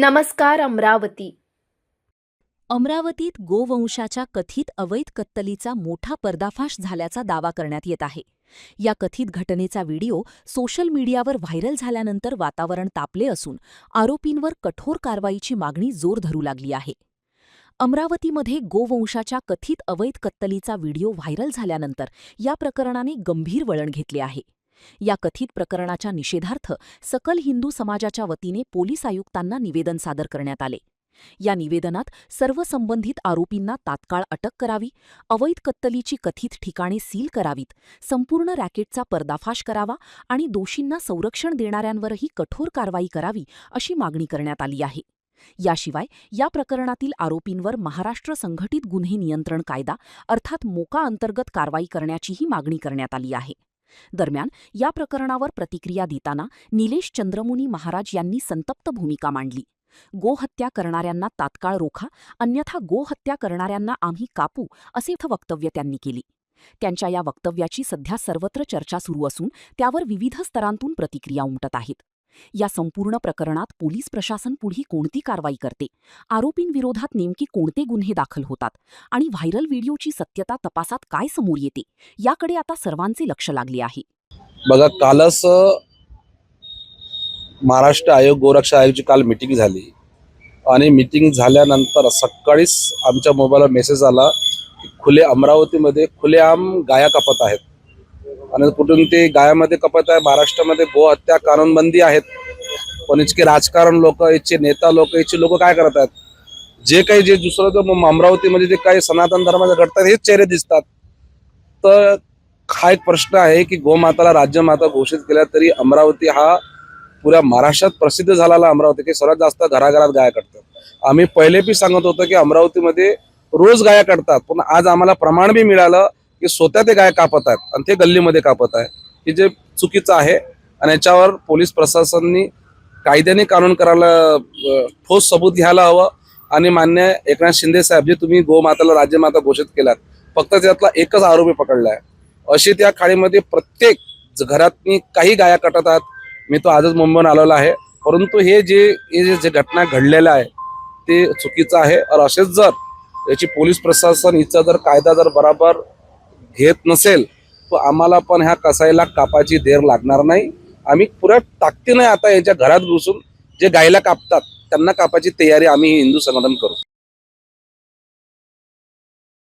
नमस्कार अमरावती. अमरावतीत गोवंशाच्या कथित अवैध कत्तलीचा मोठा पर्दाफाश झाल्याचा दावा करण्यात येत आहे. या कथित घटनेचा व्हिडिओ सोशल मीडियावर व्हायरल झाल्यानंतर वातावरण तापले असून आरोपींवर कठोर कारवाईची मागणी जोर धरू लागली आहे. अमरावतीमध्ये गोवंशाच्या कथित अवैध कत्तलीचा व्हिडिओ व्हायरल झाल्यानंतर या प्रकरणाने गंभीर वळण घेतले आहे. या कथित प्रकरणाच्या निषेधार्थ सकल हिंदू समाजाच्या वतीने पोलीस आयुक्तांना निवेदन सादर करण्यात आले. या निवेदनात सर्व संबंधित आरोपींना तात्काळ अटक करावी, अवैध कत्तलीची कथित ठिकाणे सील करावीत, संपूर्ण रॅकेटचा पर्दाफाश करावा आणि दोषींना संरक्षण देणाऱ्यांवरही कठोर कारवाई करावी अशी मागणी करण्यात आली आहे. याशिवाय या प्रकरणातील आरोपींवर महाराष्ट्र संघटित गुन्हे नियंत्रण कायदा अर्थात मोका अंतर्गत कारवाई करण्याचीही मागणी करण्यात आली आहे. दरम्यान या प्रकरणावर प्रतिक्रिया देताना निलेश चंद्रमुनी महाराज यांनी संतप्त भूमिका मांडली. गोहत्या करणाऱ्यांना तात्काळ रोखा, अन्यथा गोहत्या करणाऱ्यांना आम्ही कापू, असे वक्तव्य त्यांनी केली. त्यांच्या या वक्तव्याची सध्या सर्वत्र चर्चा सुरू असून त्यावर विविध स्तरांतून प्रतिक्रिया उमटत आहेत. या संपूर्ण प्रकरणात पोलीस प्रशासन पुढे कोणती कारवाई करते, आरोपींविरोधात नेमके कोणते गुन्हे दाखल होतात आणि व्हायरल व्हिडिओची सत्यता तपासात काय समोर येते, याकडे आता सर्वांचे लक्ष लागले आहे. बघा, कालच महाराष्ट्र आयोग गोरक्षा आयोगाची काल मीटिंग झाली आणि मीटिंग झाल्यानंतर सकाळीच आमच्या मोबाईलवर मेसेज आला की अमरावतीमध्ये खुलेआम गाया कापत आहेत आणि कुठून ते गायामध्ये कपत आहे. महाराष्ट्रामध्ये गोहत्या कानूनबंदी आहेत, पण इतके राजकारण लोक, याचे नेता लोक, याचे लोक काय करत आहेत, जे दुसरं अमरावतीमध्ये जे काही सनातन धर्माचे घडतात हेच चेहरे दिसतात. तर हा एक प्रश्न आहे की गोमाताला राज्यमाता घोषित केल्या तरी अमरावती हा पुऱ्या महाराष्ट्रात प्रसिद्ध झालेला अमरावती की सर्वात जास्त घराघरात गाया काढतात. आम्ही पहिले बी सांगत होतो की अमरावतीमध्ये रोज गाया काढतात, पण आज आम्हाला प्रमाण बी मिळालं की स्वतः ते गाया कापत आहेत आणि ते गल्लीमध्ये कापत आहे, की जे चुकीचं आहे. आणि याच्यावर पोलीस प्रशासनाने कायद्याने कानून करायला ठोस सबूत घ्यायला हवं. आणि मान्य एकनाथ शिंदे साहेब, जे तुम्ही गोमाताला राज्यमाता घोषित केलात, फक्त त्यातला एकच आरोपी पकडला आहे. अशी त्या खाडीमध्ये प्रत्येक घरात काही गाया काटत आहेत. मी तो आजच मुंबईहून आलेला आहे, परंतु हे जे घटना घडलेल्या आहे ते चुकीचं आहे. और असेच जर याची पोलीस प्रशासन हिचा जर कायदा जर बरोबर घेत नसेल तर आम्हाला पण ह्या कसाईला कापाची देर लागणार नाही. आम्ही पुऱ्या ताकदीने आता याच्या घरात घुसून जे गायला कापतात त्यांना कापाची तयारी आम्ही हिंदू संघटन करू.